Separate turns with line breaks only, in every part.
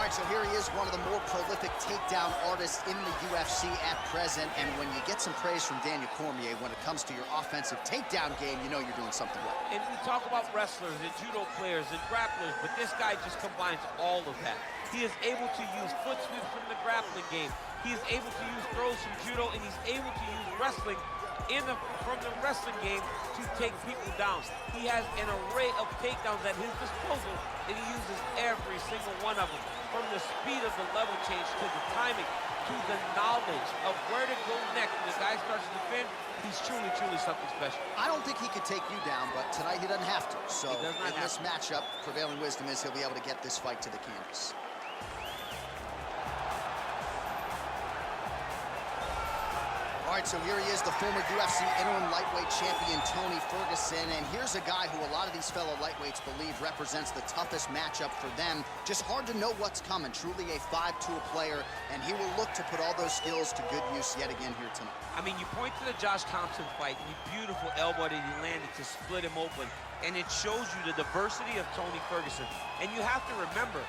right, so here he is, one of the more prolific takedown artists in the UFC at present. And when you get some praise from Daniel Cormier when it comes to your offensive takedown game, you know you're doing something right.
And we talk about wrestlers and judo players and grapplers, but this guy just combines all of that. He is able to use foot sweeps from the grappling game. He is able to use throws from judo, and he's able to use wrestling from the wrestling game to take people down. He has an array of takedowns at his disposal, and he uses every single one of them. From the speed of the level change to the timing to the knowledge of where to go next. When the guy starts to defend, he's truly, truly something special.
I don't think he could take you down, but tonight he doesn't have to. So in this matchup, prevailing wisdom is he'll be able to get this fight to the canvas. All right, so here he is, the former UFC interim lightweight champion, Tony Ferguson. And here's a guy who a lot of these fellow lightweights believe represents the toughest matchup for them. Just hard to know what's coming. Truly a 5-tool player, and he will look to put all those skills to good use yet again here tonight.
I mean, you point to the Josh Thompson fight, and the beautiful elbow that he landed to split him open, and it shows you the diversity of Tony Ferguson. And you have to remember,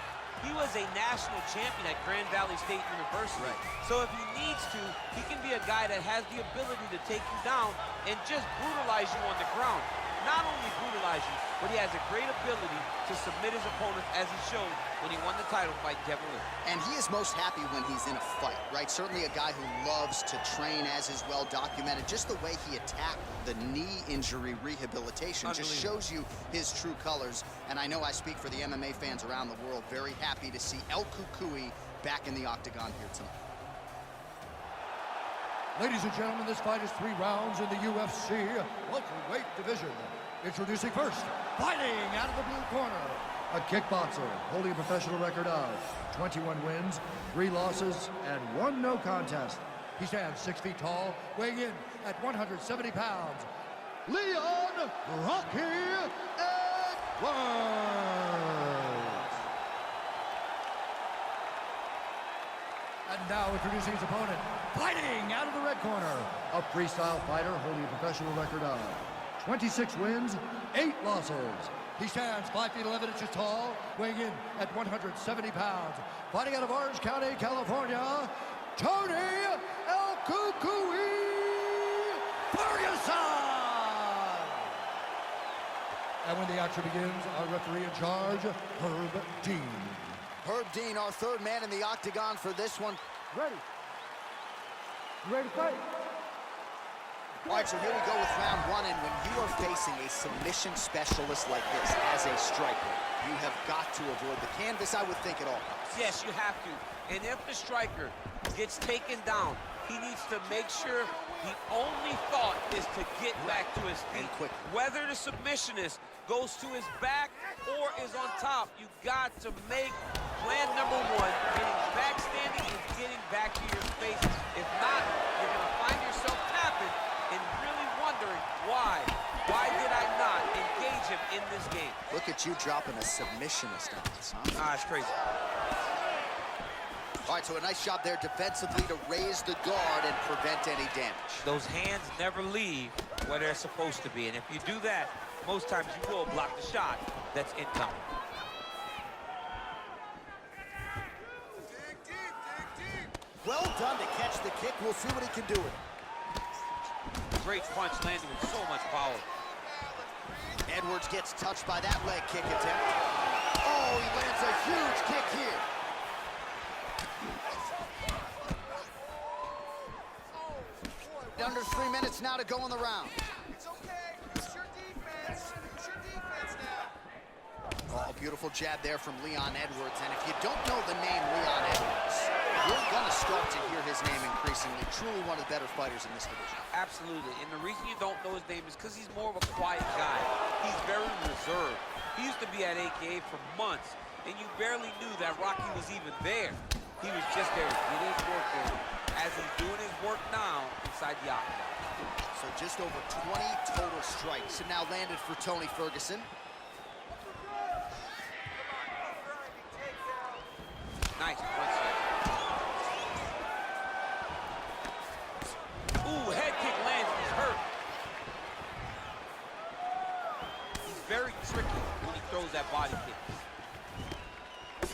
he was a national champion at Grand Valley State University.
Right.
So if he needs to, he can be a guy that has the ability to take you down and just brutalize you on the ground. Not only brutalize you, but he has a great ability to submit his opponents, as he showed when he won the title fight, Kevin Lee.
And he is most happy when he's in a fight, right? Certainly a guy who loves to train, as is well documented. Just the way he attacked the knee injury rehabilitation just shows you his true colors. And I know I speak for the MMA fans around the world, very happy to see El Cucuy back in the octagon here tonight.
Ladies and gentlemen, this fight is 3 rounds in the UFC welterweight division. Introducing first, fighting out of the blue corner, a kickboxer holding a professional record of 21 wins, 3 losses, and 1 no contest. He stands 6 feet tall, weighing in at 170 pounds. Leon Rocky Edwards. And now introducing his opponent, fighting out of the red corner, a freestyle fighter holding a professional record of 26 wins, 8 losses. He stands 5 feet 11 inches tall, weighing in at 170 pounds. Fighting out of Orange County, California, Tony El Cucuy Ferguson. And when the action begins, our referee in charge, Herb Dean.
Herb Dean, our third man in the octagon for this one.
Ready. You ready to fight?
All right, so here we go with round 1, and when you are facing a submission specialist like this as a striker, you have got to avoid the canvas, I would think, at all costs.
Yes, you have to. And if the striker gets taken down, he needs to make sure the only thought is to get back to his feet. Whether the submissionist goes to his back or is on top, you got to make plan number 1, getting back standing and getting back to your space. If not, you're going to find yourself tapping and really wondering why did I not engage him in this game?
Look at you dropping a submissionist on this, huh?
Ah, it's crazy.
All right, so a nice job there defensively to raise the guard and prevent any damage.
Those hands never leave where they're supposed to be, and if you do that, most times you will block the shot that's incoming.
Well done to catch the kick. We'll see what he can do with it.
Great punch landed with so much power.
Edwards gets touched by that leg kick attempt. Oh, he lands a huge kick here. Under 3 minutes now to go in the round.
It's okay. It's your defense. It's your defense now.
Oh, beautiful jab there from Leon Edwards. And if you don't know the name Leon Edwards, you're going to start to hear his name increasingly. Truly one of the better fighters in this division.
Absolutely. And the reason you don't know his name is because he's more of a quiet guy. He's very reserved. He used to be at AKA for months, and you barely knew that Rocky was even there. He was just there to get his work in, as he's doing his work now inside the octagon.
So just over 20 total strikes have now landed for Tony Ferguson.
Nice punch there. Ooh, head kick lands, he's hurt. He's very tricky when he throws that body kick.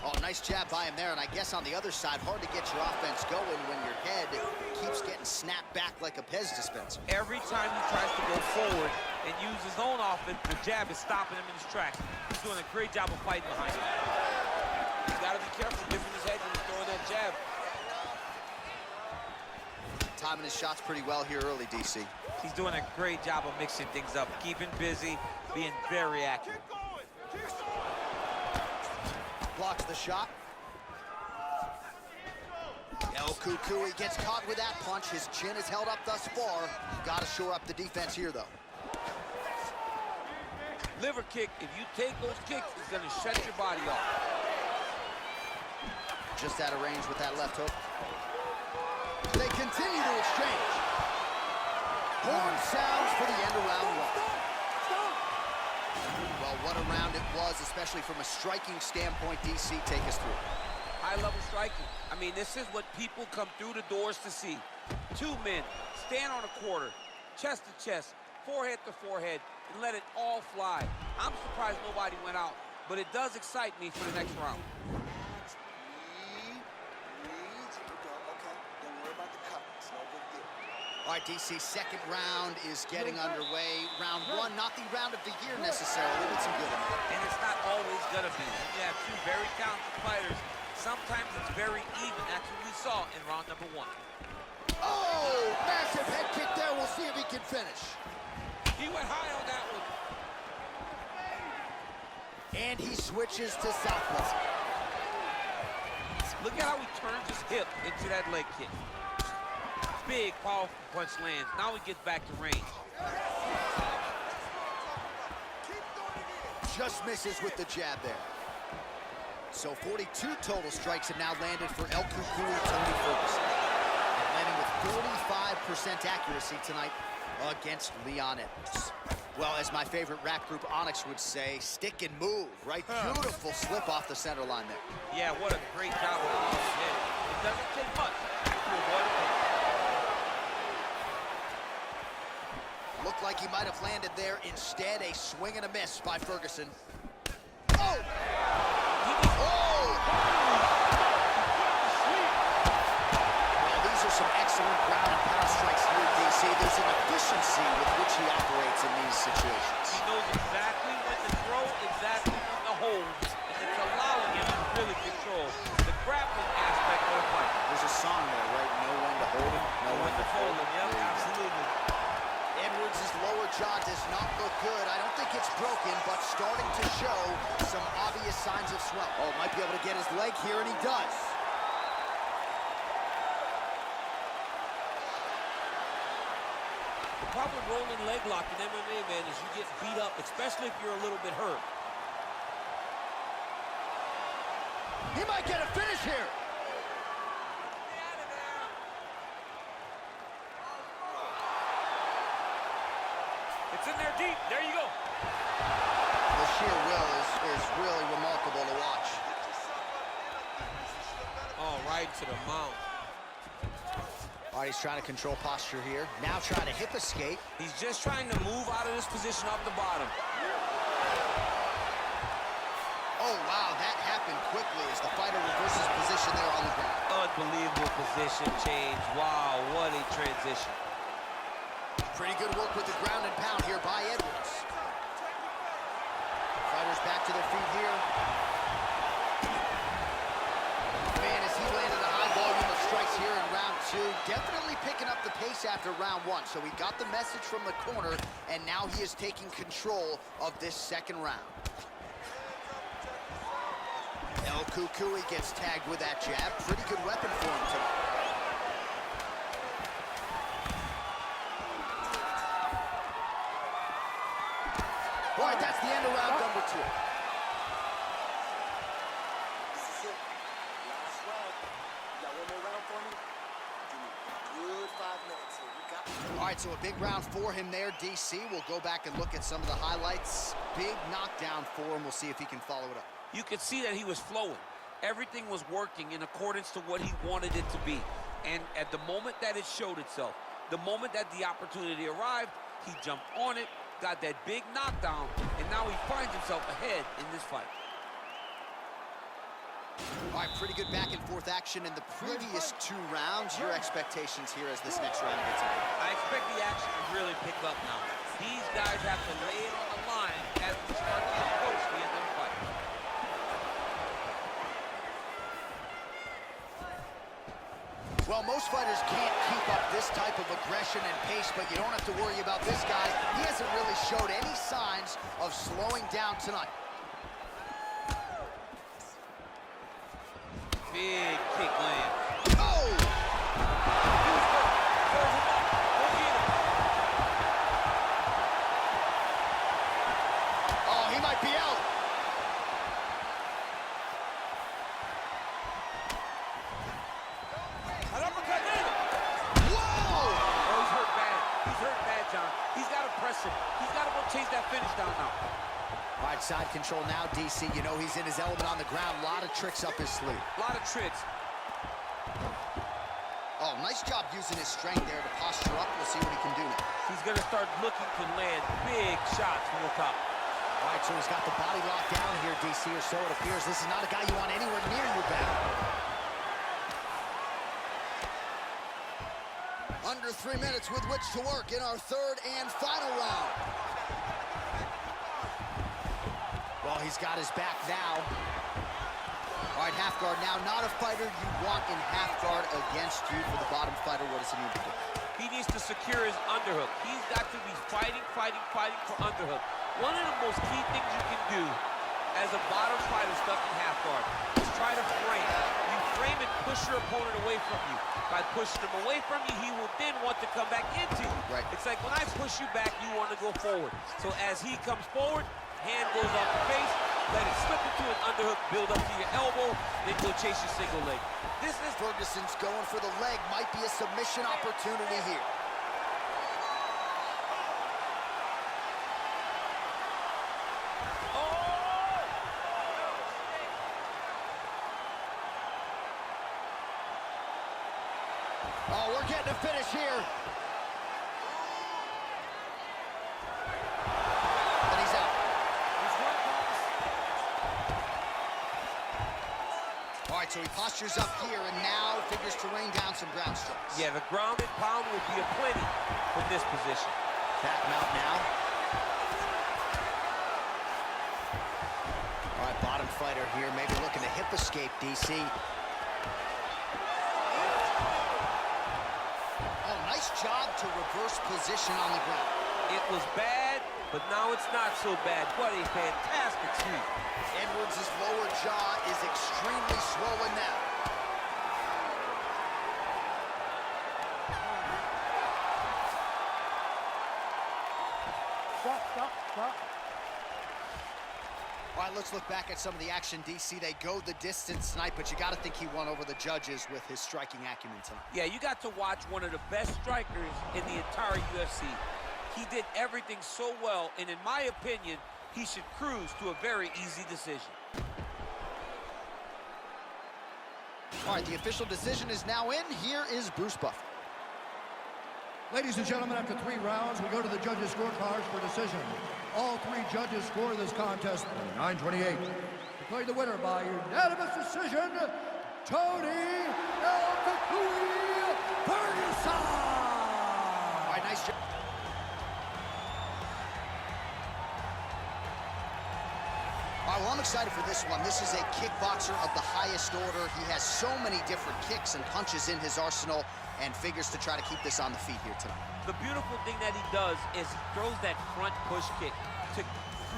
Oh, nice jab by him there, and I guess on the other side, hard to get your offense going when your head keeps getting snapped back like a Pez dispenser.
Every time he tries to go forward and use his own offense, the jab is stopping him in his tracks. He's doing a great job of fighting behind him. He's got to be careful giving his head when he's throwing that jab.
Timing his shots pretty well here early, DC.
He's doing a great job of mixing things up, keeping busy, being very accurate.
Blocks the shot. El Cucuy gets caught with that punch. His chin is held up thus far. Got to shore up the defense here, though.
Liver kick, if you take those kicks, it's going to shut your body off.
Just out of range with that left hook. They continue to exchange. Horn sounds for the end of round one. Well, what a round it was, especially from a striking standpoint. DC, take us through.
High-level striking. I mean, this is what people come through the doors to see. Two men stand on a quarter, chest to chest, forehead to forehead, and let it all fly. I'm surprised nobody went out, but it does excite me for the next round.
All right, DC, second round is getting underway. Round one, not the round of the year necessarily, but some good in it.
And it's not always gonna be. When you have two very talented fighters, sometimes it's very even. That's what we saw in round number one.
Oh, massive head kick there. We'll see if he can finish.
He went high on that one.
And he switches to southpaw.
Look at how he turns his hip into that leg kick. Big, powerful punch lands. Now he gets back to range.
Just misses with the jab there. So 42 total strikes have now landed for El Cucuy, Tony Ferguson. And landing with 45% accuracy tonight against Leon Edwards. Well, as my favorite rap group Onyx would say, stick and move, right? Beautiful slip off the center line there.
Yeah, what a great job of his head. It doesn't take much to avoid a punch.
Looked like he might have landed there. Instead, a swing and a miss by Ferguson. Oh! Oh! Well, these are some excellent ground and pound strikes here, DC. There's an efficiency with which he operates in these situations.
He knows exactly when to throw, exactly when to hold, and it's allowing him to really control the grappling aspect of the fight.
There's a song there, right? Know when to hold him, know when to fold him.
Yep, absolutely.
Edwards' lower jaw does not look good. I don't think it's broken, but starting to show some obvious signs of swelling. Oh, might be able to get his leg here, and he does.
The problem with rolling leg lock in MMA, man, is you get beat up, especially if you're a little bit hurt.
He might get a finish here.
It's in there deep. There you go.
The sheer will is really remarkable to watch.
Oh, right to the mount.
All right, he's trying to control posture here. Now trying to hip escape.
He's just trying to move out of this position off the bottom.
Oh, wow, that happened quickly as the fighter reverses position there on the ground.
Unbelievable position change. Wow, what a transition.
Pretty good work with the ground and pound here by Edwards. Fighters back to their feet here. Man, as he landed a high volume of strikes here in round two, definitely picking up the pace after round one. So he got the message from the corner, and now he is taking control of this second round. El Cucuy gets tagged with that jab. Pretty good weapon for him tonight. All right, that's the end of round number two.
This is it. Last round. You got one more round for me? Give me a good 5 minutes here. You got me.
All right, so a big round for him there, DC. We'll go back and look at some of the highlights. Big knockdown for him. We'll see if he can follow it up.
You could see that he was flowing. Everything was working in accordance to what he wanted it to be. And at the moment that it showed itself, the moment that the opportunity arrived, he jumped on it, got that big knockdown, and now he finds himself ahead in this fight.
All right, pretty good back and forth action in the previous 2 rounds. Your expectations here as this next round gets on?
I expect the action to really pick up now. These guys have to lay it on the line as we start to approach the end of the fight.
Well, most fighters can't keep up this type of aggression and pace, but you don't have to worry about this guy. He hasn't really showed any signs of slowing down tonight.
Big kick land.
Oh! Oh, he might be out. Whoa!
Oh, he's hurt bad. He's hurt bad, John. He's got to press him. He's got to go chase that finish down now.
All right, side control now, DC. You know he's in his element on the ground. A lot of tricks up his sleeve.
A lot of tricks.
Oh, nice job using his strength there to posture up. We'll see what he can do now.
He's going to start looking to land big shots from the top.
All right, so he's got the body locked down here, DC, or so it appears. This is not a guy you want anywhere near your back. Under 3 minutes with which to work in our 3rd and final round. Well, he's got his back now. All right, half guard now. Not a fighter you want in half guard against you. For the bottom fighter, what does he need to do?
He needs to secure his underhook. He's got to be fighting for underhook. One of the most key things you can do as a bottom fighter stuck in half guard is try to frame. You frame and push your opponent away from you. By pushing him away from you, he will then want to come back into you.
Right.
It's like when I push you back, you want to go forward. So as he comes forward, hand goes off the face, let it slip into an underhook, build up to your elbow, then go chase your single leg.
This is Ferguson's going for the leg. Might be a submission opportunity here. Oh, we're getting a finish here. And he's out. All right, so he postures up here and now figures to rain down some ground strikes.
Yeah, the ground and pound will be a plenty from this position.
Back mount now. All right, bottom fighter here, maybe looking to hip escape, DC. Oh, nice job to reverse position on the ground.
It was bad, but now it's not so bad. What a fantastic sweep.
Edwards' lower jaw is extremely swollen now.
Stop.
All right, let's look back at some of the action, DC. They go the distance tonight, but you got to think he won over the judges with his striking acumen tonight.
Yeah, you got to watch one of the best strikers in the entire UFC. He did everything so well, and in my opinion, he should cruise to a very easy decision.
All right, the official decision is now in. Here is Bruce Buffer.
Ladies and gentlemen, after 3 rounds, we go to the judges' scorecards for decision. All 3 judges score this contest 9-28. Declared the winner by unanimous decision, Tony Ferguson!
All right, nice job. All right, well, I'm excited for this one. This is a kickboxer of the highest order. He has so many different kicks and punches in his arsenal and figures to try to keep this on the feet here tonight.
The beautiful thing that he does is he throws that front push kick to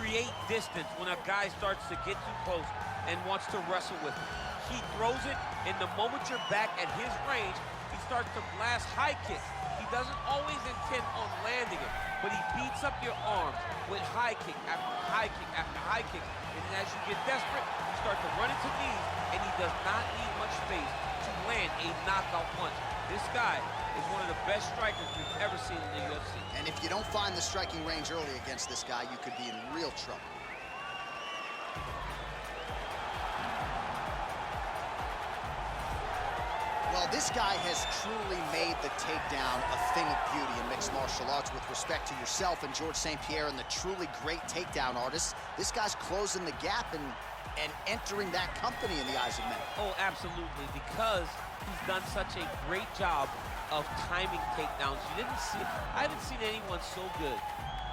create distance when a guy starts to get too close and wants to wrestle with him. He throws it, and the moment you're back at his range, he starts to blast high kicks. He doesn't always intend on landing it, but he beats up your arms with high kick after high kick after high kick. And as you get desperate, you start to run into knees, and he does not need much space to land a knockout punch. This guy is one of the best strikers we've ever seen in the UFC.
And if you don't find the striking range early against this guy, you could be in real trouble. Well, this guy has truly made the takedown a thing of beauty in mixed martial arts. With respect to yourself and George St. Pierre and the truly great takedown artists, this guy's closing the gap, and and entering that company in the eyes of many.
Oh, absolutely, because he's done such a great job of timing takedowns. I haven't seen anyone so good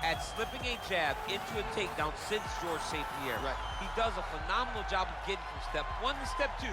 at slipping a jab into a takedown since George St. Pierre.
Right.
He does a phenomenal job of getting from step 1 to step 2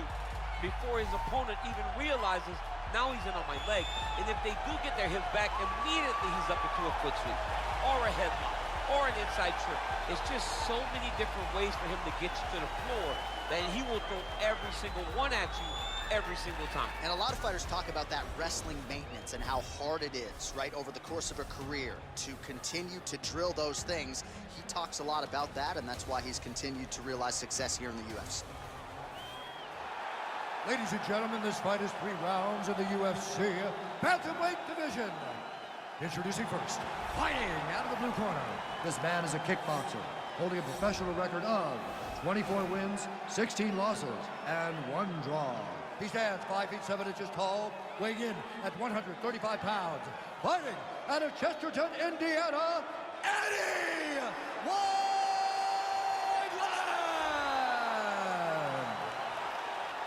before his opponent even realizes now he's in on my leg. And if they do get their hips back, immediately he's up into a foot sweep or a headlock or an inside trip. It's just so many different ways for him to get you to the floor that he will throw every single one at you every single time.
And a lot of fighters talk about that wrestling maintenance and how hard it is, right, over the course of a career to continue to drill those things. He talks a lot about that, and that's why he's continued to realize success here in the UFC.
Ladies and gentlemen, this fight is 3 rounds in the UFC bantamweight division. Introducing first, fighting out of the blue corner. This man is a kickboxer, holding a professional record of 24 wins, 16 losses, and 1 draw. He stands 5 feet 7 inches tall, weighing in at 135 pounds. Fighting out of Chesterton, Indiana, Eddie Wineland!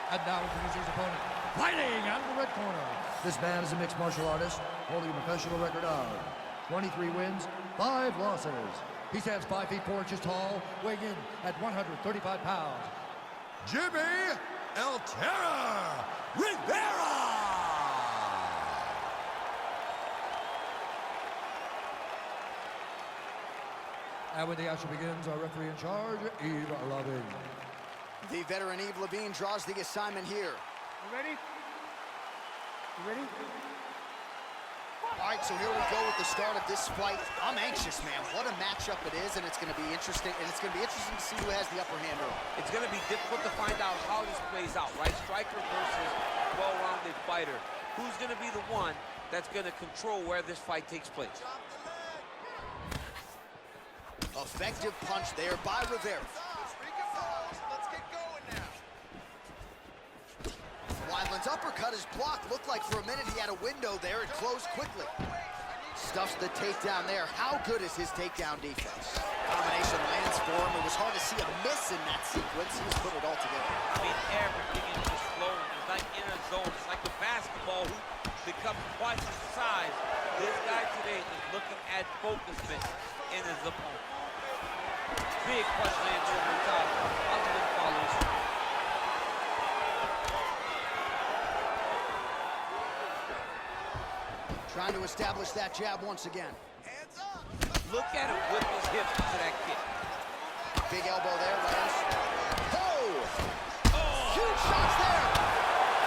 And now introducing his opponent, fighting out of the red corner. This man is a mixed martial artist, holding a professional record of 23 wins, 5 losses. He stands 5 feet 4 inches tall, weighing in at 135 pounds. Jimmy El Terror Rivera! And when the action begins, our referee in charge, Yves Lavigne.
The veteran Yves Lavigne draws the assignment here.
You ready? You ready?
All right, so here we go with the start of this fight. I'm anxious, man. What a matchup it is, and it's going to be interesting. And it's going to be interesting to see who has the upper hand early.
It's going to be difficult to find out how this plays out, right? Striker versus well-rounded fighter. Who's going to be the one that's going to control where this fight takes place?
Effective punch there by Rivera.
Let's get going now.
Wineland's uppercut is blocked. Looked like for a minute he had a window there. It closed quickly. Stuffs the takedown there. How good is his takedown defense? Combination lands for him. It was hard to see a miss in that sequence. He's put it all together.
I mean, everything is just flowing. It's like in a zone. It's like a basketball hoop becomes twice his size. This guy today is looking at focusment in his opponent. Big punch lands over the top. Other follows.
Trying to establish that jab once again.
Hands up.
Look at him whip his hips into that kick.
Big elbow there, lands. Oh!
Oh!
Huge shots there!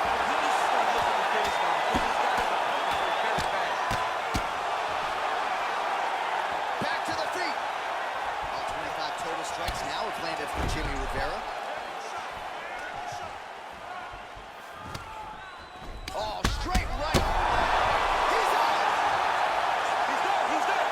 He needs to start looking to finish now because he's got his opponent very back.
Back to the feet. All 25 total strikes now have landed for Jimmy Rivera. Oh, straight right. He's out.
He's done.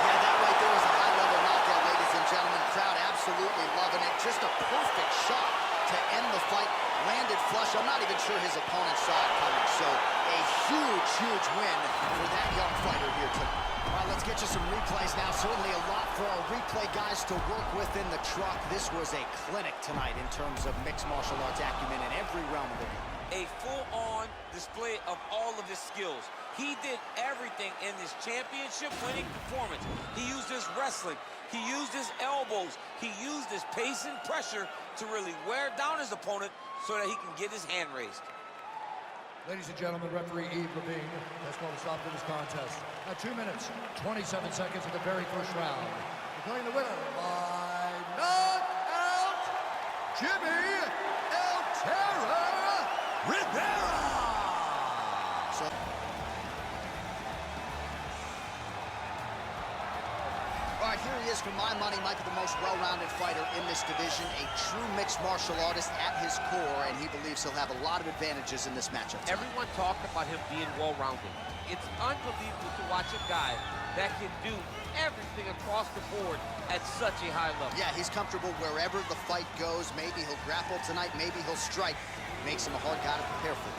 Yeah, that right there was a high-level knockout, ladies and gentlemen. Crowd absolutely loving it. Just a perfect shot to end the fight. Landed flush. I'm not even sure his opponent saw it coming. So a huge, huge win for that young fighter here tonight. All right, let's get you some replays now. Certainly a lot for our replay guys to work with in the truck. This was a clinic tonight in terms of mixed martial arts acumen in every realm of the game.
A full-on display of all of his skills. He did everything in this championship-winning performance. He used his wrestling. He used his elbows. He used his pace and pressure to really wear down his opponent so that he can get his hand raised.
Ladies and gentlemen, referee Yves Lavigne has called a stop to this contest at 2 minutes, 27 seconds of the very first round. Declaring the winner by knockout, Jimmy El Terror Rivera!
So all right, here he is for my money, Michael, the most well-rounded fighter in this division, a true mixed martial artist at his core, and he believes he'll have a lot of advantages in this matchup tonight.
Everyone talked about him being well-rounded. It's unbelievable to watch a guy that can do everything across the board at such a high level.
Yeah, he's comfortable wherever the fight goes. Maybe he'll grapple tonight, maybe he'll strike. Makes him a hard guy to prepare for.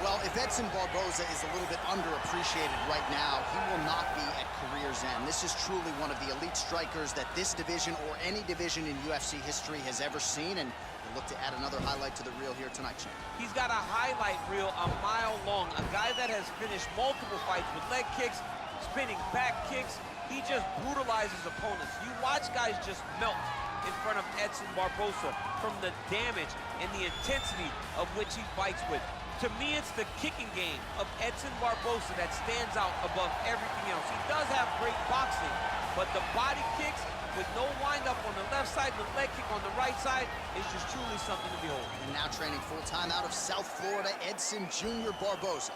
Well, if Edson Barboza is a little bit underappreciated right now, he will not be at career's end. This is truly one of the elite strikers that this division or any division in UFC history has ever seen, and we'll look to add another highlight to the reel here tonight, champ.
He's got a highlight reel a mile long. A guy that has finished multiple fights with leg kicks, spinning back kicks. He just brutalizes opponents. You watch guys just melt in front of Edson Barboza from the damage and the intensity of which he fights with. To me, it's the kicking game of Edson Barboza that stands out above everything else. He does have great boxing, but the body kicks with no wind-up on the left side, the leg kick on the right side is just truly something to behold.
And now training full-time out of South Florida, Edson Jr. Barboza.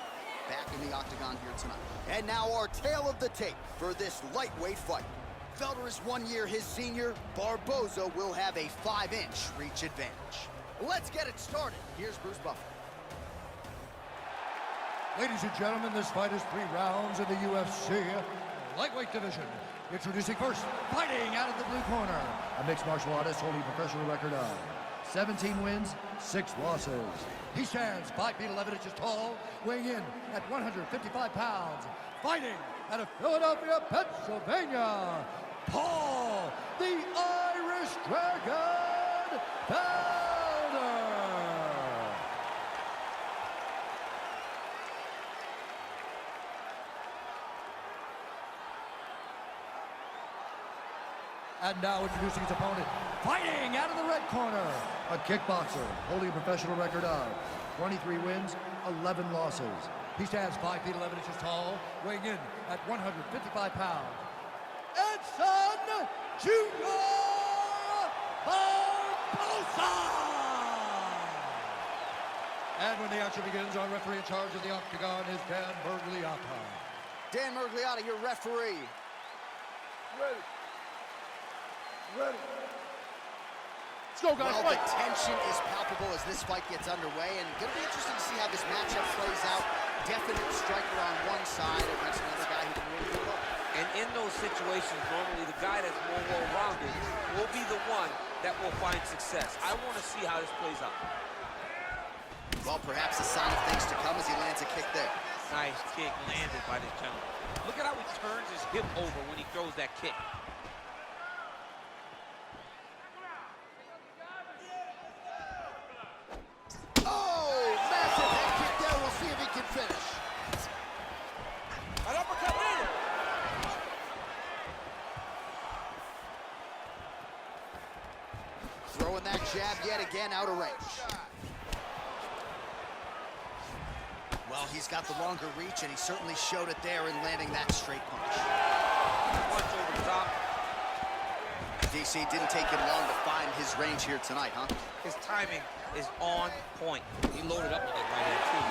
Back in the octagon here tonight. And now our tale of the tape for this lightweight fight. Felder is 1 year his senior. Barboza will have a 5-inch reach advantage. Let's get it started. Here's Bruce Buffer.
Ladies and gentlemen, this fight is 3 rounds in the UFC lightweight division. Introducing first, fighting out of the blue corner, a mixed martial artist holding a professional record of 17 wins, 6 losses. He stands 5 feet 11 inches tall, weighing in at 155 pounds. Fighting out of Philadelphia, Pennsylvania, Paul, the Irish Dragon Felder. And now introducing his opponent, fighting out of the red corner, a kickboxer holding a professional record of 23 wins, 11 losses. He stands 5 feet 11 inches tall, weighing in at 155 pounds. Edson Jr. Barboza! And when the action begins, our referee in charge of the octagon is Dan Mergliata.
Dan Mergliata, your referee.
Ready. Ready. Let's go, guys.
Well,
Fight.
the tension is palpable as this fight gets underway, and going to be interesting to see how this matchup plays out. Definite striker on one side against another guy who can really do it.
And in those situations, normally the guy that's more well-rounded will be the one that will find success. I want to see how this plays out.
Well, perhaps a sign of things to come as he lands a kick there.
Nice kick landed by this gentleman. Look at how he turns his hip over when he throws that kick.
Oh, massive head kick there. We'll see if he can finish.
An uppercut in.
Throwing that jab yet again out of range. Well, he's got the longer reach, and he certainly showed it there in landing that straight punch.
Punch over the top.
DC didn't take him long to find his range here tonight, huh?
His timing is on point. He loaded up on that right hand, too.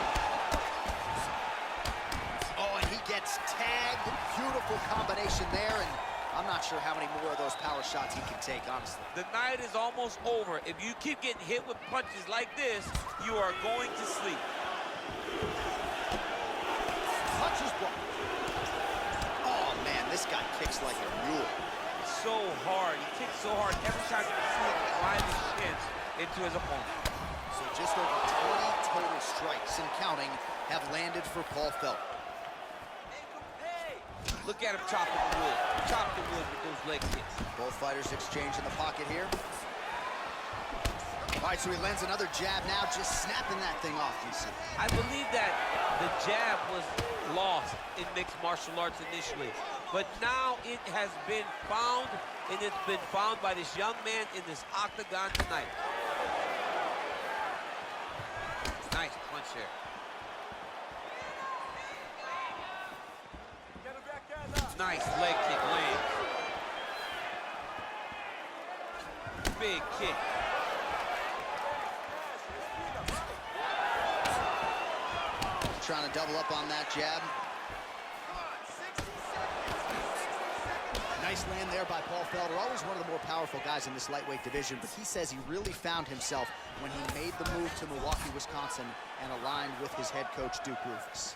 Oh, and he gets tagged. Beautiful combination there, and I'm not sure how many more of those power shots he can take, honestly.
The night is almost over. If you keep getting hit with punches like this, you are going to sleep.
Punches blocked. Oh, man, this guy kicks like a mule.
So hard. He kicks so hard every time you see him drive his shins into his opponent.
So just over 20 total strikes and counting have landed for Paul Felder.
Look at him chopping the wood. Chop the wood with those leg kicks.
Both fighters exchange in the pocket here. All right, so he lands another jab now, just snapping that thing off, you see.
I believe that the jab was lost in mixed martial arts initially, but now it has been found, and it's been found by this young man in this octagon tonight. Nice punch there. Nice leg kick lands. Big kick.
Trying to double up on that jab. Nice land there by Paul Felder. Always one of the more powerful guys in this lightweight division, but he says he really found himself when he made the move to Milwaukee, Wisconsin, and aligned with his head coach, Duke Roufus.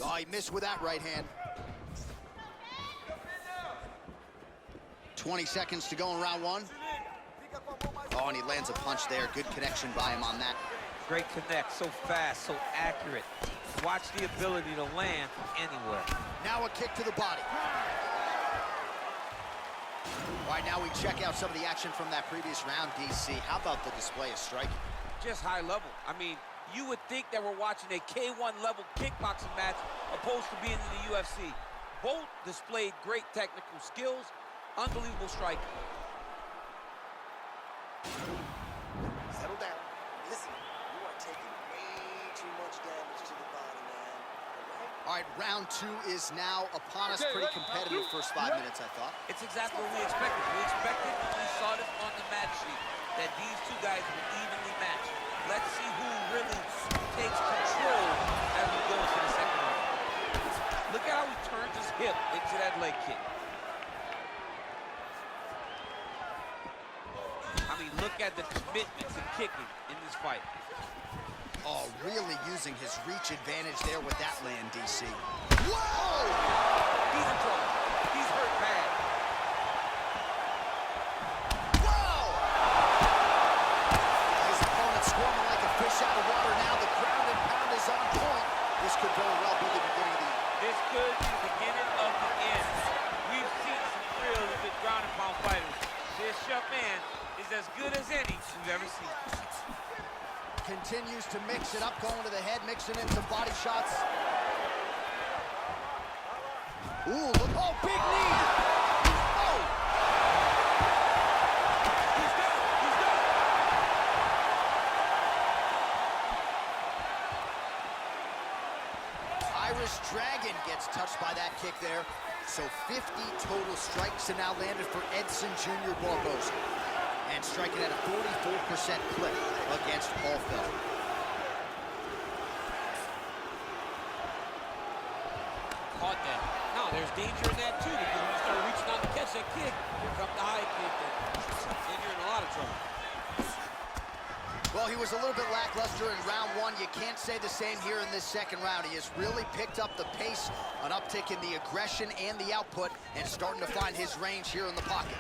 Oh, he missed with that right hand. 20 seconds to go in round one. Oh, and he lands a punch there. Good connection by him on that.
Great connect, so fast, so accurate. Watch the ability to land from anywhere.
Now a kick to the body. All right, now we check out some of the action from that previous round, DC. How about the display of striking?
Just high level. I mean, you would think that we're watching a K1 level kickboxing match opposed to being in the UFC. Both displayed great technical skills, unbelievable striking.
Settle down. Listen, you are taking way too much damage to the body, man.
All right, round 2 is now upon us. Pretty competitive first 5 minutes, I thought.
It's exactly what we expected. We expected when we saw this on the match sheet that these two guys would evenly match. Let's see who really takes control as we go into the second round. Look at how he turns his hip into that leg kick. I mean, look at the commitment to kicking in this fight.
Oh, really using his reach advantage there with that land, DC. Whoa!
He's in trouble. He's hurt bad.
Whoa! His opponent squirming like a fish out of water now. The ground and pound is on point. This could very well be the beginning of the end.
This could be the beginning of the end. We've seen some really good ground and pound fighters. This young man is as good as any we've ever seen.
Continues to mix it up, going to the head, mixing in some body shots. Ooh, look, oh, big knee! Oh!
He's down, he's down.
Irish Dragon gets touched by that kick there. So 50 total strikes are now landed for Edson Jr. Barboza. And striking at a 44% clip against Hallfeld.
Caught that. Now, there's danger in that, too, because when you start reaching out to catch that kick, here comes the high kick, and you're in a lot of trouble.
Well, he was a little bit lackluster in round 1. You can't say the same here in this second round. He has really picked up the pace, an uptick in the aggression and the output, and starting to find his range here in the pocket.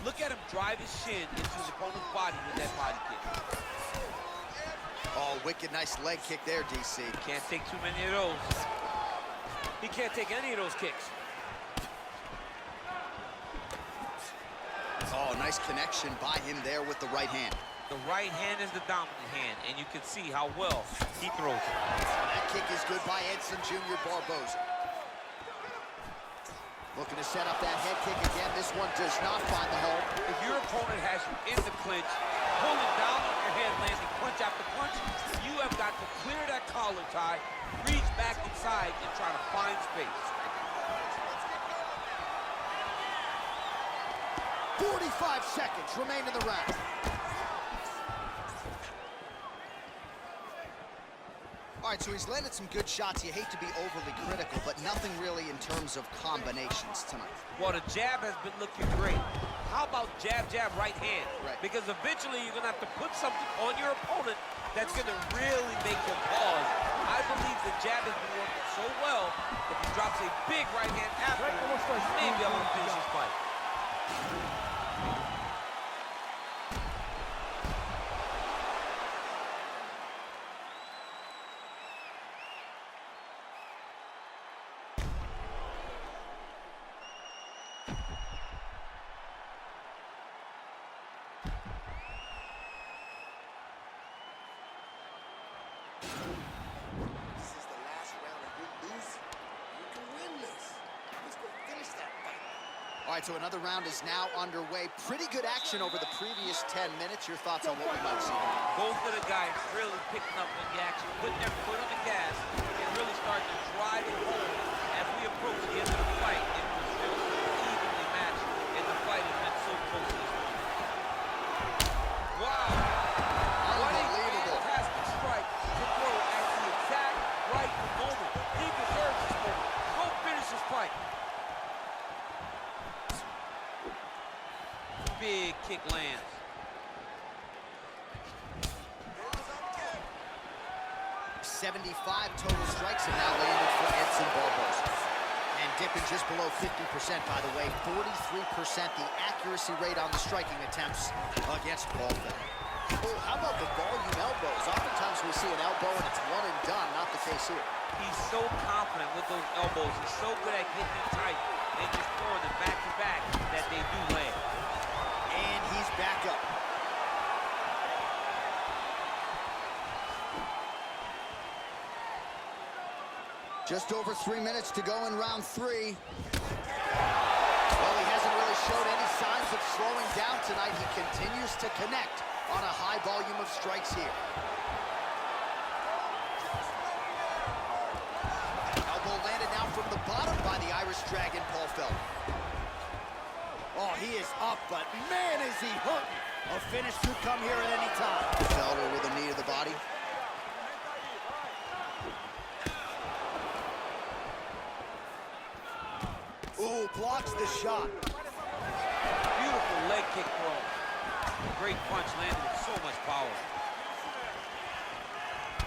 Look at him drive his shin into his opponent's body with that body kick.
Oh, wicked nice leg kick there, DC.
Can't take too many of those. He can't take any of those kicks.
Oh, nice connection by him there with the right hand.
The right hand is the dominant hand, and you can see how well he throws it.
That kick is good by Edson Jr. Barboza. Looking to set up that head kick again. This one does not find the hole.
If your opponent has you in the clinch, pulling down on your head, landing punch after punch, you have got to clear that collar tie, reach back inside, and try to find space.
45 seconds remain in the round. All right, so he's landed some good shots. You hate to be overly critical, but nothing really in terms of combinations tonight.
Well, the jab has been looking great. How about jab, jab, right hand?
Right.
Because eventually you're going to have to put something on your opponent that's going to really make him pause. I believe the jab has been working so well that if he drops a big right hand after, he may be able to finish his fight.
This is the last round, and you lose, you can win this. Let's go finish that fight.
All right, so another round is now underway. Pretty good action over the previous 10 minutes. Your thoughts on what we might see?
Both of the guys really picking up on the action, putting their foot on the gas, and really starting to drive it home as we approach the end of the fight. It was still evenly matched, and the fight has been so close to this point. Wow! What a fantastic strike to throw at the exact right moment. He deserves this moment. Go finish this fight. Big kick lands.
75 total strikes have now landed for Edson Barboza. And dipping just below 50%, by the way. 43% the accuracy rate on the striking attempts against Paul Felder.
Oh, how about the volume elbows? Oftentimes we see an elbow and it's one and done. Not the case here.
He's so confident with those elbows. He's so good at getting it tight and just throwing them back to back that they do land.
And he's back up. Just over 3 minutes to go in round 3. Well, he hasn't really showed any signs of slowing down tonight. He continues to connect on a high volume of strikes here. Elbow landed now from the bottom by the Irish Dragon, Paul Felder.
Oh, he is up, but man, is he hurting. A finish could come here at any time.
Felder with a knee to the body.
Ooh, blocks the shot.
Beautiful leg kick throw. Great punch landed with so much power.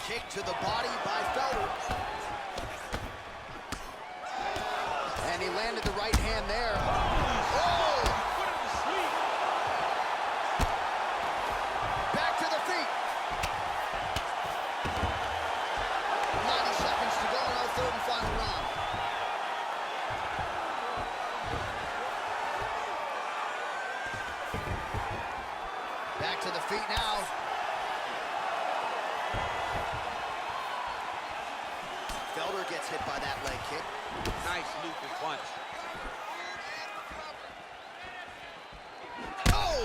Kick to the body by Felder. And he landed the right hand there. Oh!
Put him to sleep.
Back to the feet. 90 seconds to go in our third and final round. Back to the feet now. Felder gets hit by that leg kick.
Nice looping punch.
Oh!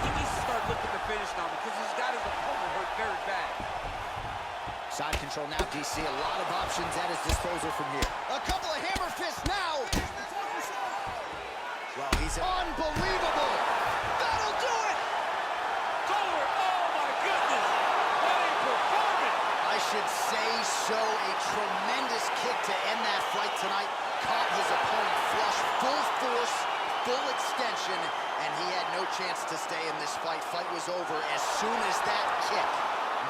He needs to start looking to finish now because he's got his opponent hurt very bad.
Side control now, DC. A lot of options at his disposal from here. A couple of hammer fists now. Well, he's unbelievable. That'll do it.
Color, oh my goodness. What a performance.
I should say so. A tremendous kick to end that fight tonight. Caught his opponent flush, full force, full extension, and he had no chance to stay in this fight. Fight was over as soon as that kick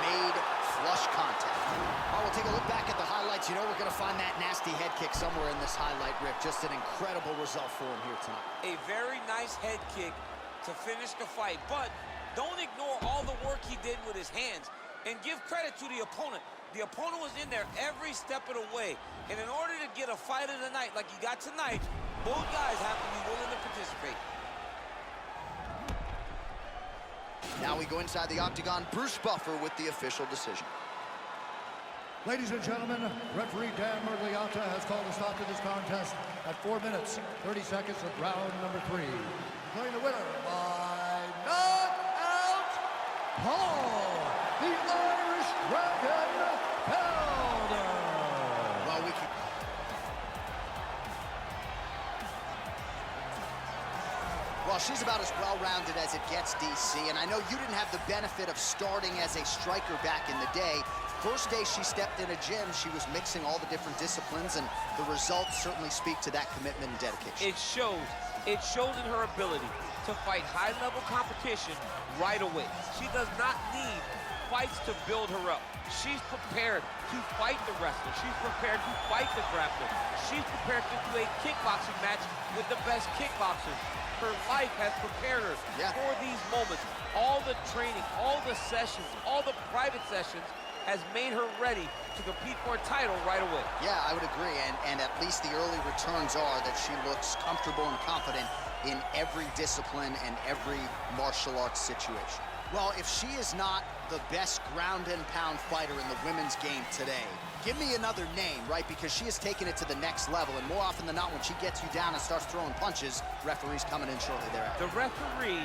made flush contact. Oh, we'll take a look back at the highlights. You know we're going to find that nasty head kick somewhere in this highlight rip. Just an incredible result for him here tonight.
A very nice head kick to finish the fight, but don't ignore all the work he did with his hands and give credit to the opponent. The opponent was in there every step of the way, and in order to get a fight of the night like he got tonight, both guys have to be willing to participate.
Now we go inside the octagon. Bruce Buffer with the official decision.
Ladies and gentlemen, referee Dan Mergliata has called a stop to this contest at 4 minutes, 30 seconds of round number 3. Declaring the winner by knockout, Paul, the Irish Dragon Felder.
Well, we can... Well, she's about as well-rounded as it gets, DC, and I know you didn't have the benefit of starting as a striker back in the day. First day she stepped in a gym, she was mixing all the different disciplines, and the results certainly speak to that commitment and dedication.
It shows. It shows in her ability to fight high-level competition right away. She does not need fights to build her up. She's prepared to fight the wrestler. She's prepared to fight the grappler. She's prepared to do a kickboxing match with the best kickboxers. Her life has prepared her for these moments. All the training, all the sessions, all the private sessions has made her ready to compete for a title right away.
Yeah, I would agree, and at least the early returns are that she looks comfortable and confident in every discipline and every martial arts situation. Well, if she is not the best ground and pound fighter in the women's game today, give me another name, right? Because she has taken it to the next level, and more often than not, when she gets you down and starts throwing punches, referee's coming in shortly thereafter.
The referee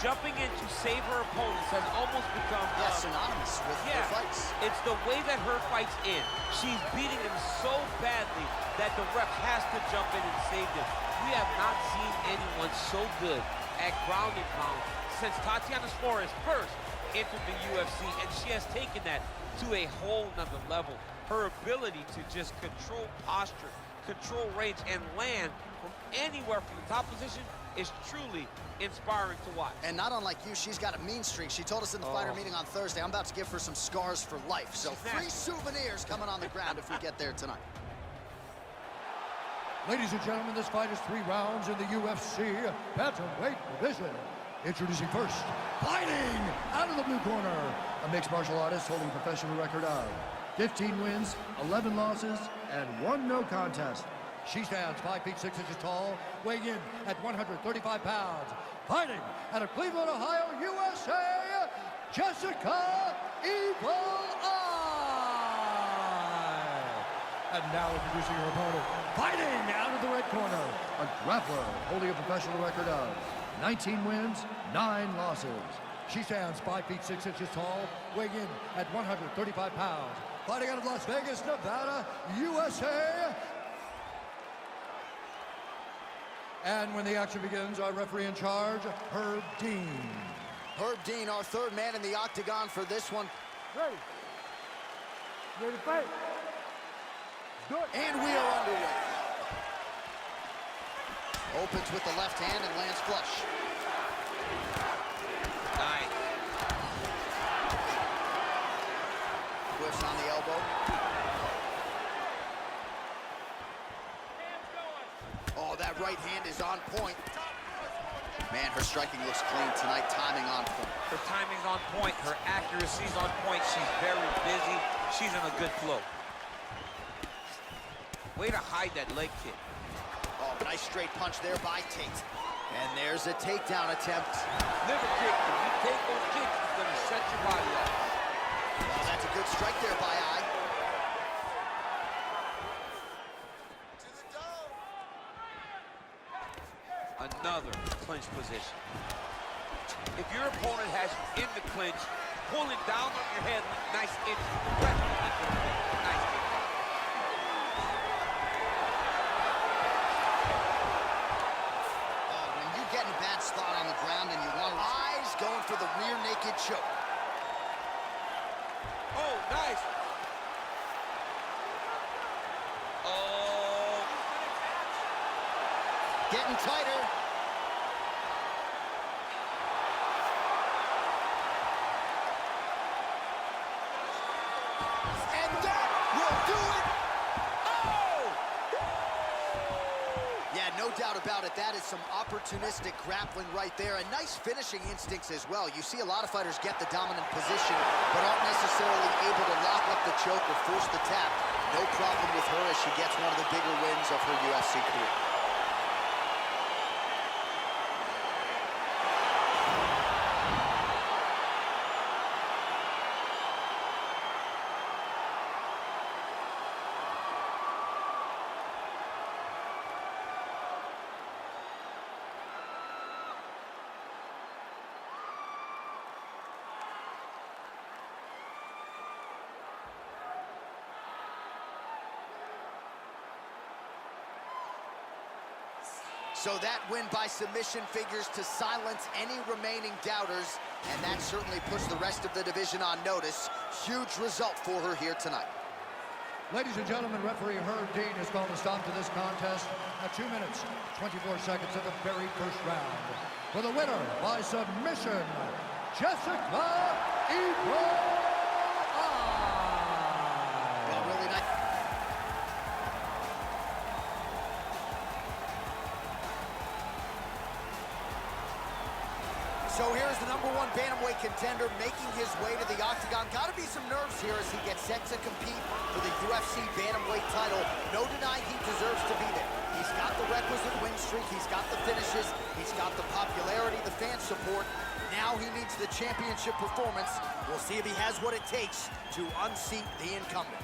jumping in to save her opponents has almost become
synonymous with her fights.
It's the way that her fights end. She's beating him so badly that the ref has to jump in and save him. We have not seen anyone so good at ground and pound since Tatiana Suarez first entered the UFC, and she has taken that to a whole nother level. Her ability to just control posture, control range, and land from anywhere from the top position is truly inspiring to watch.
And not unlike you, she's got a mean streak. She told us in the fighter meeting on Thursday, I'm about to give her some scars for life. So free souvenirs coming on the ground if we get there tonight.
Ladies and gentlemen, this fight is 3 rounds in the UFC bantamweight division. Introducing first, fighting out of the blue corner, a mixed martial artist holding a professional record of 15 wins, 11 losses, and 1 no contest. She stands 5 feet 6 inches tall, weighing in at 135 pounds. Fighting out of Cleveland, Ohio, USA, Jessica Evil Eye. And now introducing her opponent, fighting out of the red corner, a grappler holding a professional record of 19 wins, 9 losses. She stands 5 feet 6 inches tall, weighing in at 135 pounds. Fighting out of Las Vegas, Nevada, USA. And when the action begins, our referee in charge, Herb Dean.
Herb Dean, our 3rd man in the octagon for this one.
Ready. Ready to fight. Do it.
And we are underway. Opens with the left hand and lands flush.
Nice.
Whiffs on the elbow. Oh, that right hand is on point. Man, her striking looks clean tonight. Timing on point.
Her timing's on point. Her accuracy's on point. She's very busy. She's in a good flow. Way to hide that leg kick.
Oh, nice straight punch there by Tate. And there's a takedown attempt.
Liver kick. If you take those kicks, it's going to set your body up.
Oh, that's a good strike there by Eye.
Another clinch position. If your opponent has you in the clinch, pulling down on your head, nice inch directly into the head. Nice kick.
When you get in a bad spot on the ground and you want Eyes going for the rear naked choke.
Oh, nice. Oh.
Getting tighter. And that will do it. Oh! Yeah, no doubt about it. That is some opportunistic grappling right there. And nice finishing instincts as well. You see a lot of fighters get the dominant position, but aren't necessarily able to lock up the choke or force the tap. No problem with her as she gets one of the bigger wins of her UFC career. So that win by submission figures to silence any remaining doubters, and that certainly puts the rest of the division on notice. Huge result for her here tonight.
Ladies and gentlemen, referee Herb Dean has called a stop to this contest at 2 minutes, 24 seconds of the very first round. For the winner by submission, Jessica Evil Eye.
Well, really nice. So here's the #1 bantamweight contender making his way to the octagon. Got to be some nerves here as he gets set to compete for the UFC bantamweight title. No denying he deserves to be there. He's got the requisite win streak. He's got the finishes. He's got the popularity, the fan support. Now he needs the championship performance. We'll see if he has what it takes to unseat the incumbent.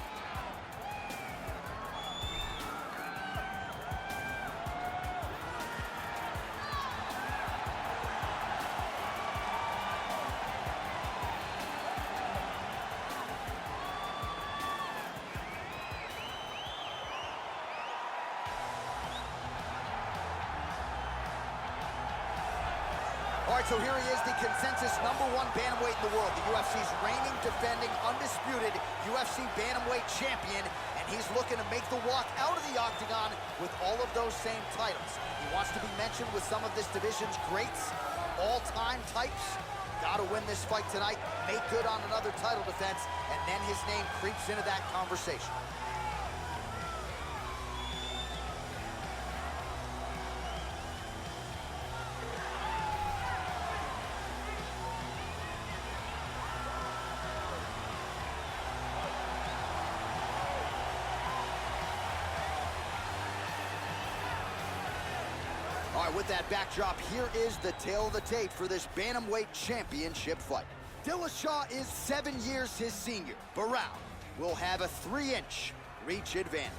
All right, so here he is, the consensus #1 bantamweight in the world, the UFC's reigning, defending, undisputed UFC bantamweight champion, and he's looking to make the walk out of the octagon with all of those same titles. He wants to be mentioned with some of this division's greats, all-time types. Got to win this fight tonight, make good on another title defense, and then his name creeps into that conversation. right, with that backdrop, here is the tale of the tape for this Bantamweight Championship fight. Dillashaw is 7 years his senior. BARÃO will have a 3-inch reach advantage.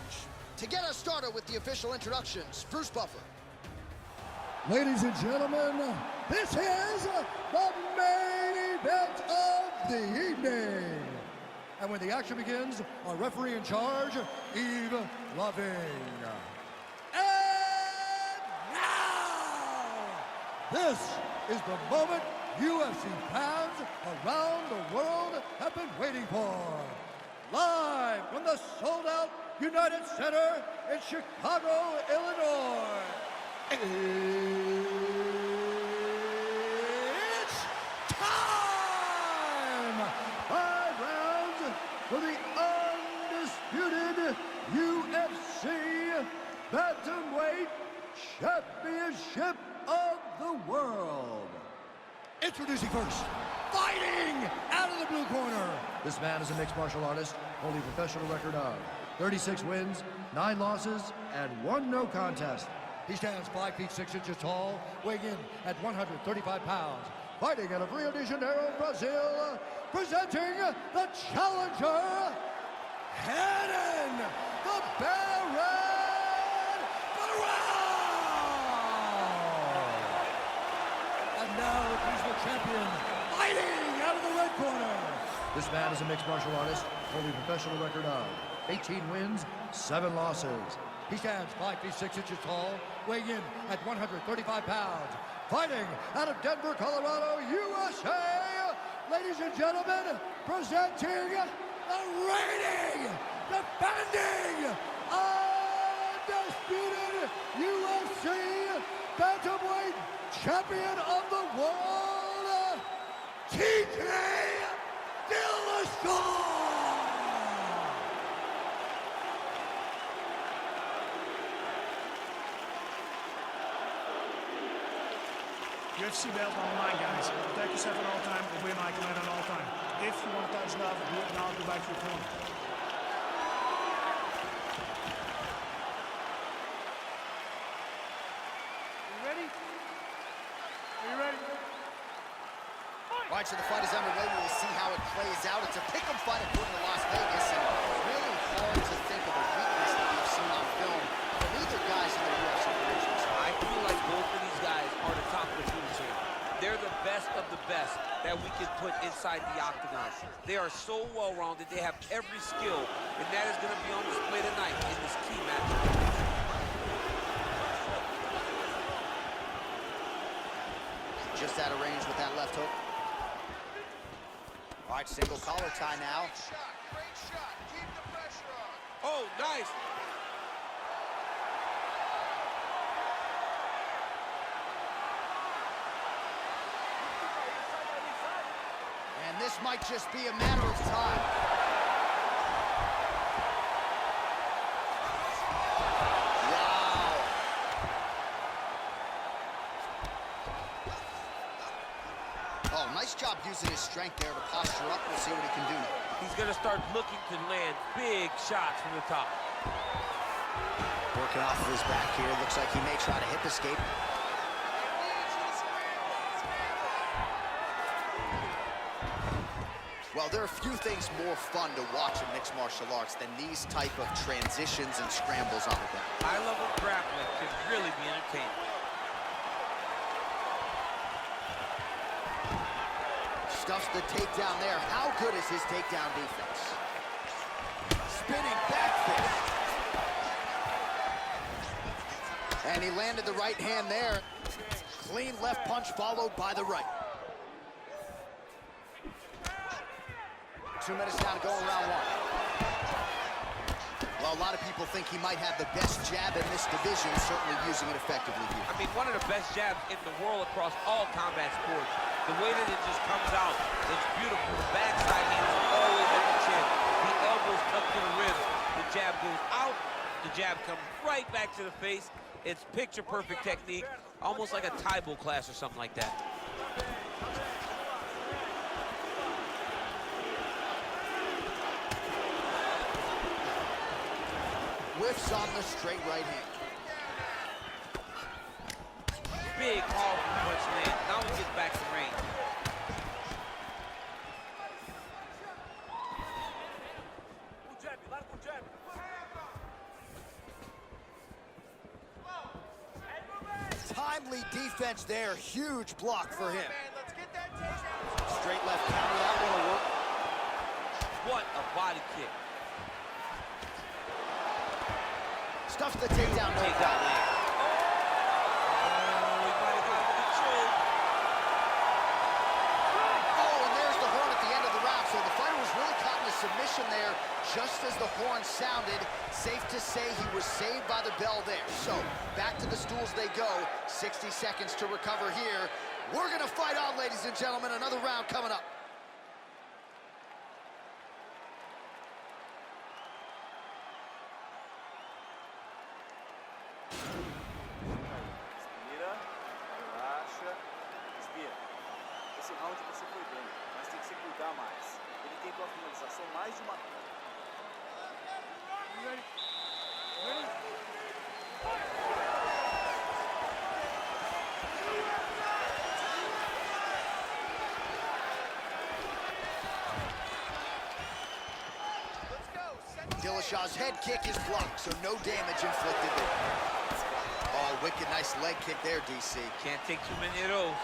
To get us started with the official introductions, Bruce Buffer.
Ladies and gentlemen, this is the main event of the evening. And when the action begins, our referee in charge, Eve Loving. And now, this is the moment UFC fans around the world have been waiting for. Live from the sold-out United Center in Chicago, Illinois. It's time! 5 rounds for the undisputed UFC Bantamweight Championship of the World. Introducing first, fighting out of the blue corner. This man is a mixed martial artist, holding a professional record of 36 wins, 9 losses, and 1 no contest. He stands 5 feet 6 inches tall, weighing in at 135 pounds. Fighting out of Rio de Janeiro, Brazil, presenting the challenger, Hannon, the Baron BARÃO! And now he's the champion, fighting out of the red corner. This man is a mixed martial artist, holding a professional record of 18 wins, 7 losses. He stands 5 feet 6 inches tall, weighing in at 135 pounds. Fighting out of Denver, Colorado, USA, ladies and gentlemen, presenting the reigning, defending, undisputed UFC Bantamweight Champion of the World, TJ DILLASHAW!
UFC belt on the line, guys. Protect yourself at all time. Win like a man at all time. If you want to touch love, do it now. Go back to your corner.
You ready? Are you ready?
All right, so the fight is underway. We'll see how it plays out. It's a pick'em fight according to Las Vegas, and it's really hard to think of a weakness that we've seen on film from either guys in their UFC careers.
I feel like both of these guys are the top of the food chain. They're the best of the best that we can put inside the octagon. They are so well-rounded. They have every skill, and that is going to be on display tonight in this key matchup.
Just out of range with that left hook. All right, single collar tie now.
Great shot. Keep the pressure on.
Oh, nice.
And this might just be a matter of time. Wow. Oh, nice job using his strength there to posture up. We'll see what he can do now.
He's going to start looking to land big shots from the top.
Working off of his back here. Looks like he may try to hip escape. Well, there are few things more fun to watch in mixed martial arts than these type of transitions and scrambles on the ground.
High-level grappling can really be entertaining.
Stuffs the takedown there. How good is his takedown defense? Spinning back fist. And he landed the right hand there. Clean left punch followed by the right. 2 minutes down to go in round 1. Well, a lot of people think he might have the best jab in this division, certainly using it effectively here.
I mean, one of the best jabs in the world across all combat sports. The way that it just comes out, it's beautiful. The backside hand is always at the chin. The elbows tucked to the ribs. The jab goes out. The jab comes right back to the face. It's picture-perfect technique, almost like a Taibo class or something like that.
Whiffs on the straight right hand.
Big, powerful punch land. Now we get back to range.
Timely defense there. Huge block for him.
Let's get that takedown.
Straight left counter. That one will work.
What a body kick.
Stuffs the takedown. No
Takedown
problem.
land. Oh, he might have got the control.
Oh, and there's the horn at the end of the round. So the fighter was really caught in a submission there just as the horn sounded. Safe to say he was saved by the bell there. So back to the stools they go. 60 seconds to recover here. We're going to fight on, ladies and gentlemen. Another round coming up.
Respira, relaxa, respira. Esse round você foi bem, mas tem que se cuidar mais. Ele tentou a finalização mais de uma...
Dillashaw's head kick is blocked, so no damage inflicted there. Oh, wicked nice leg kick there, DC.
Can't take too many of those.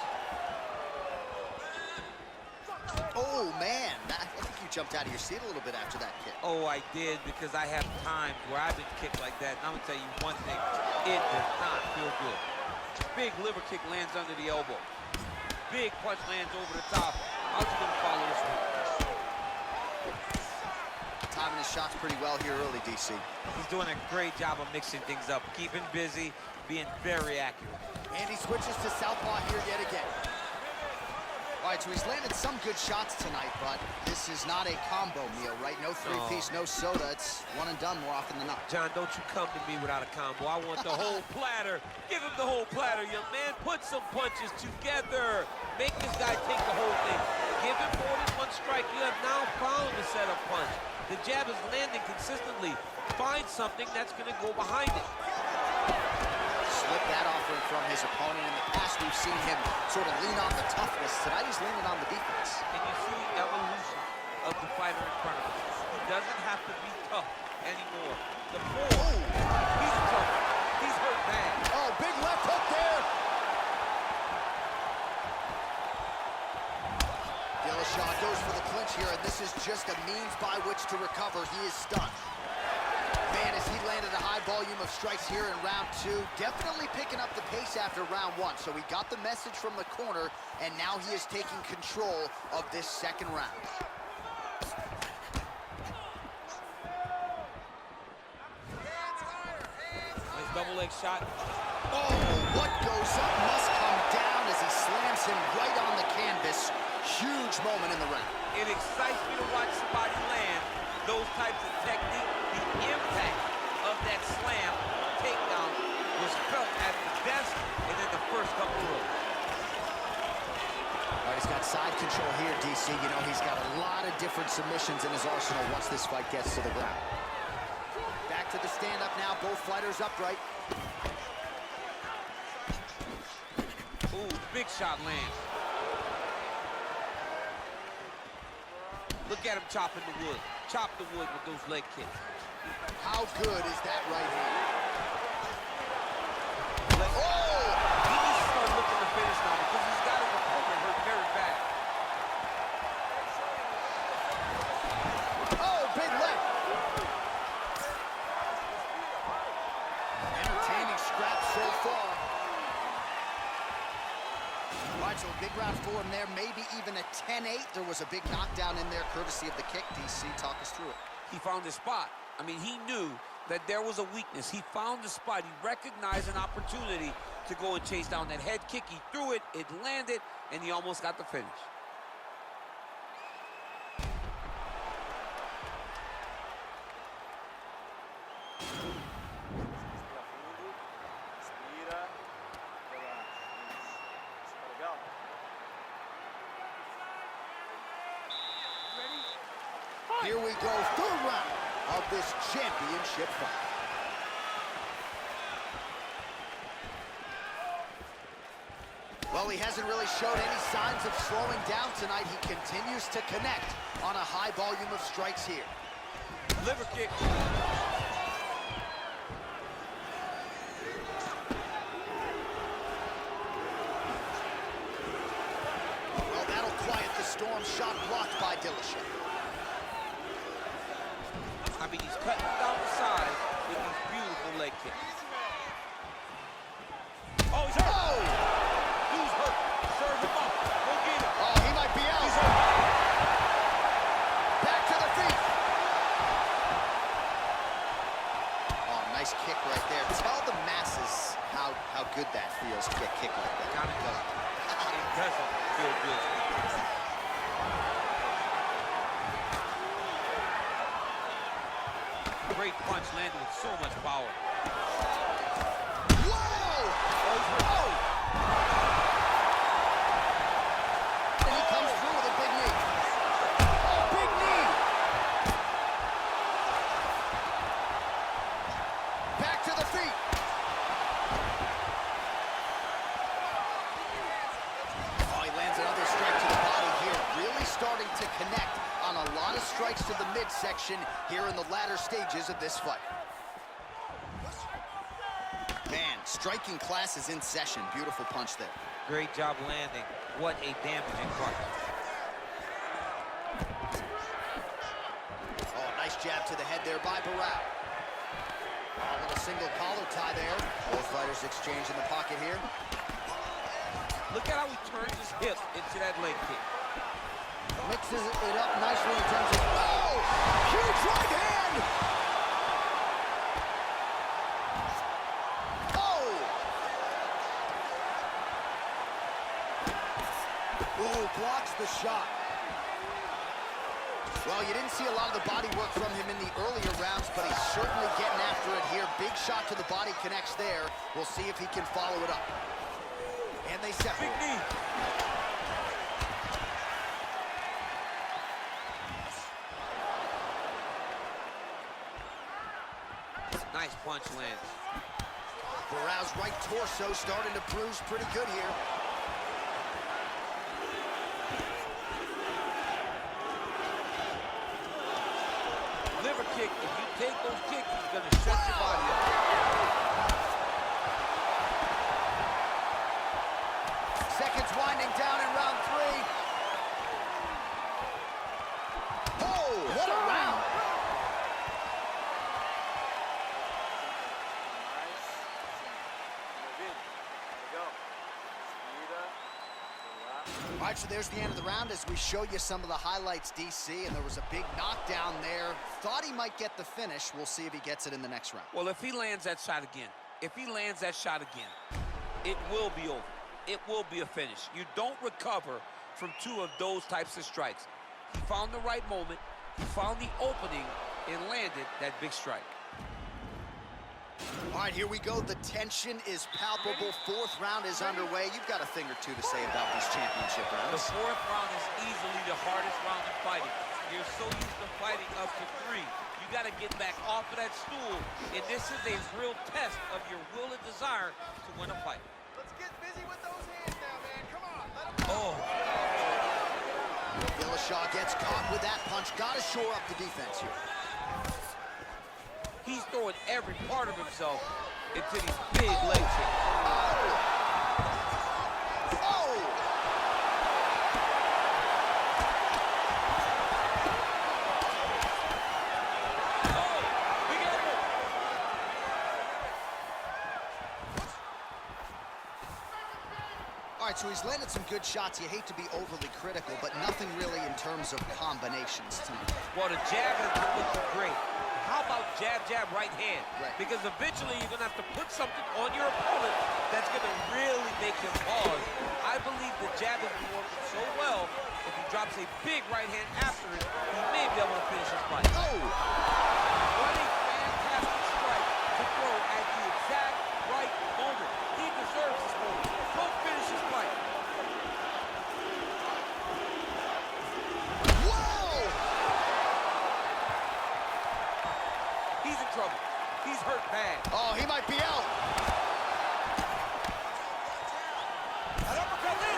Oh, man. I think you jumped out of your seat a little bit after that kick.
Oh, I did, because I have times where I've been kicked like that. And I'm going to tell you one thing. It does not feel good. Big liver kick lands under the elbow. Big punch lands over the top. How's he going to follow this one?
Timing his shots pretty well here early, DC.
He's doing a great job of mixing things up, keeping busy, being very accurate.
And he switches to southpaw here yet again. All right, so he's landed some good shots tonight, but this is not a combo meal, right? No three-piece, no soda. It's one and done more often than not.
John, don't you come to me without a combo. I want the whole platter. Give him the whole platter, young man. Put some punches together. Make this guy take the whole thing. Give him more than one strike. You have now found the setup punch. The jab is landing consistently. Find something that's going to go behind it.
Slip that offering from his opponent. In the past, we've seen him sort of lean on the toughness. Tonight, he's leaning on the defense.
And you see the evolution of the fighter in front of him. He doesn't have to be tough anymore. The four, he's tough. He's hurt bad.
Oh, big left hook there. Dillashaw goes for the clinch here, and this is just a means by which to recover. He is stunned. Man, as he landed a high volume of strikes here in round two, definitely picking up the pace after round one. So he got the message from the corner, and now he is taking control of this second round.
Nice double leg shot.
Oh, what goes up must come down as he slams him right on the canvas. Huge moment in the round.
It excites me to watch somebody land those types of technique. The impact of that slam takedown was felt at the best and in the first couple of rows.
All right, he's got side control here, DC. You know, he's got a lot of different submissions in his arsenal once this fight gets to the ground. Back to the stand-up now. Both fighters upright.
Ooh, big shot lands. Look at him chopping the wood. Chop the wood with those leg kicks.
How good is that right hand?
Oh! He needs to start looking to finish now because he's got his opponent hurt very bad.
Oh, big left. Entertaining scrap so far. All right, so a big round for him there, maybe even a 10-8. There was a big knockdown in there, courtesy of the kick. DC, talk us through it.
He found his spot. I mean, he knew that there was a weakness. He found the spot. He recognized an opportunity to go and chase down that head kick. He threw it, it landed, and he almost got the finish.
Respira, relaxa. Isso tá legal?
Here we go, third round of this championship fight. Well, he hasn't really showed any signs of slowing down tonight. He continues to connect on a high volume of strikes here.
Liver kick.
Well, that'll quiet the storm. Shot blocked by Dillashaw.
I mean, he's cutting down the side with these beautiful leg kicks. Oh, he's hurt.
Oh!
Dude's hurt. Serve him up. Go get him.
Oh, he might be out.
He's hurt.
Back to the feet. Oh, nice kick right there. Tell the masses how good that feels to get kicked like that.
Kind of does. It doesn't feel good. Great punch landed with so much power.
Whoa! Oh! And he comes through with a big knee. Oh, big knee! Back to the feet. Oh, he lands another strike to the body here. Really starting to connect on a lot of strikes to the midsection here in the latter stages of this fight. Man, striking class is in session. Beautiful punch there.
Great job landing. What a damaging punch.
Oh, nice jab to the head there by BARÅ. A little single collar tie there. Both fighters exchange in the pocket here.
Look at how he turns his hip into that leg kick.
Mixes it up nicely in terms of... Oh! Huge right hand! Oh! Ooh, blocks the shot. Well, you didn't see a lot of the body work from him in the earlier rounds, but he's certainly getting after it here. Big shot to the body connects there. We'll see if he can follow it up. And they separate.
Big knee. Nice punch lands.
BARÅ's right torso starting to bruise pretty good here.
Liver kick. If you take those kicks, he's going to shut your body up.
Seconds winding down in round 3. Oh, what a round! All right, so there's the end of the round as we show you some of the highlights, DC, and there was a big knockdown there. Thought he might get the finish. We'll see if he gets it in the next round.
Well, if he lands that shot again, it will be over. It will be a finish. You don't recover from two of those types of strikes. He found the right moment, he found the opening, and landed that big strike.
All right, here we go. The tension is palpable. Fourth round is underway. You've got a thing or two to say about these championship
The
rounds.
fourth round is easily the hardest round in fighting. You're so used to fighting up to 3. You got to get back off of that stool, and this is a real test of your will and desire to win a fight.
Let's get busy with those hands now, man. Come on, let them go.
Oh,
Dillashaw gets caught with that punch. Got to shore up the defense here.
he's throwing every part of himself into these big leg kicks.
All right, so he's landed some good shots. You hate to be overly critical, but nothing really in terms of combinations tonight.
Well, the jab has been looking great. How about jab, jab, right hand?
Right.
Because eventually you're going to have to put something on your opponent that's going to really make him pause. I believe the jab has been working so well, if he drops a big right hand after it, he may be able to finish his fight.
Oh!
What a fantastic strike to throw at the exact right moment. He deserves this moment. Go finish his fight.
Whoa!
He's in trouble. He's hurt bad.
Oh, he might be out.
An uppercut.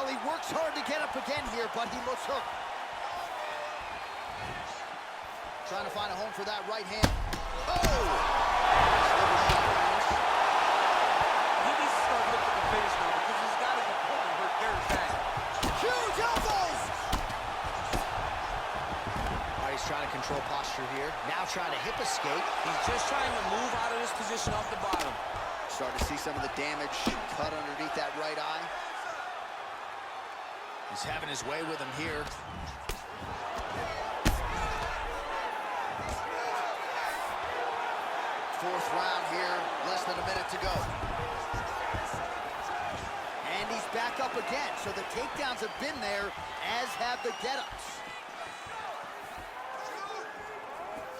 Well, he works hard to get up again here, but he looks hooked. Trying to find a home for that right hand. Oh!
He needs to start looking to finish now because he's got his opponent hurt very bad.
Huge elbows! All right, he's trying to control posture here. Now trying to hip escape.
He's just trying to move out of this position off the bottom.
Starting to see some of the damage cut underneath that right eye. He's having his way with him here. Fourth round here, less than a minute to go. And he's back up again, so the takedowns have been there, as have the get-ups.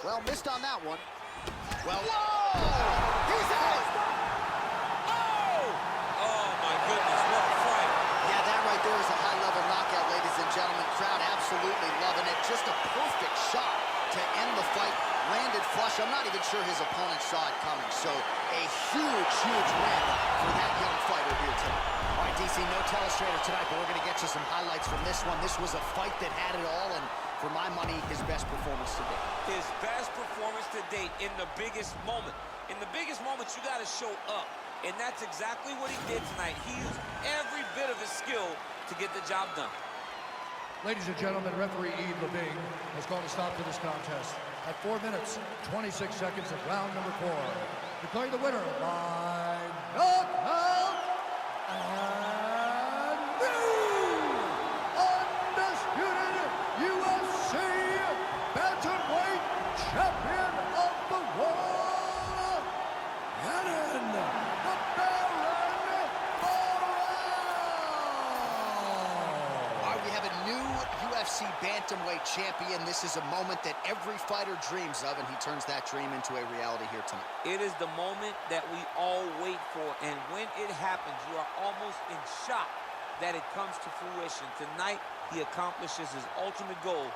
Well, missed on that one. Well, whoa! He's out!
Oh my goodness, what a fight.
Yeah, that right there is a high-level knockout, ladies and gentlemen. Crowd absolutely loving it. Just a perfect shot to end the fight. Landed flush. I'm not even sure his opponent saw it coming. So a huge, huge win for that young fighter here tonight. All right, DC, no telestrator tonight, but we're going to get you some highlights from this one. This was a fight that had it all, and for my money, his best performance to date.
His best performance to date in the biggest moment. In the biggest moments, you got to show up. And that's exactly what he did tonight. He used every bit of his skill to get the job done.
Ladies and gentlemen, referee Yves Levine has called a stop to this contest at 4 minutes, 26 seconds of round number 4. Declaring the winner by knockout and new undisputed UFC bantamweight champion of the world, Yannon the Baron Barão.
We have a new UFC bantamweight champion. This is a moment that every fighter dreams of, and he turns that dream into a reality here tonight.
It is the moment that we all wait for, and when it happens, you are almost in shock that it comes to fruition. Tonight, he accomplishes his ultimate goal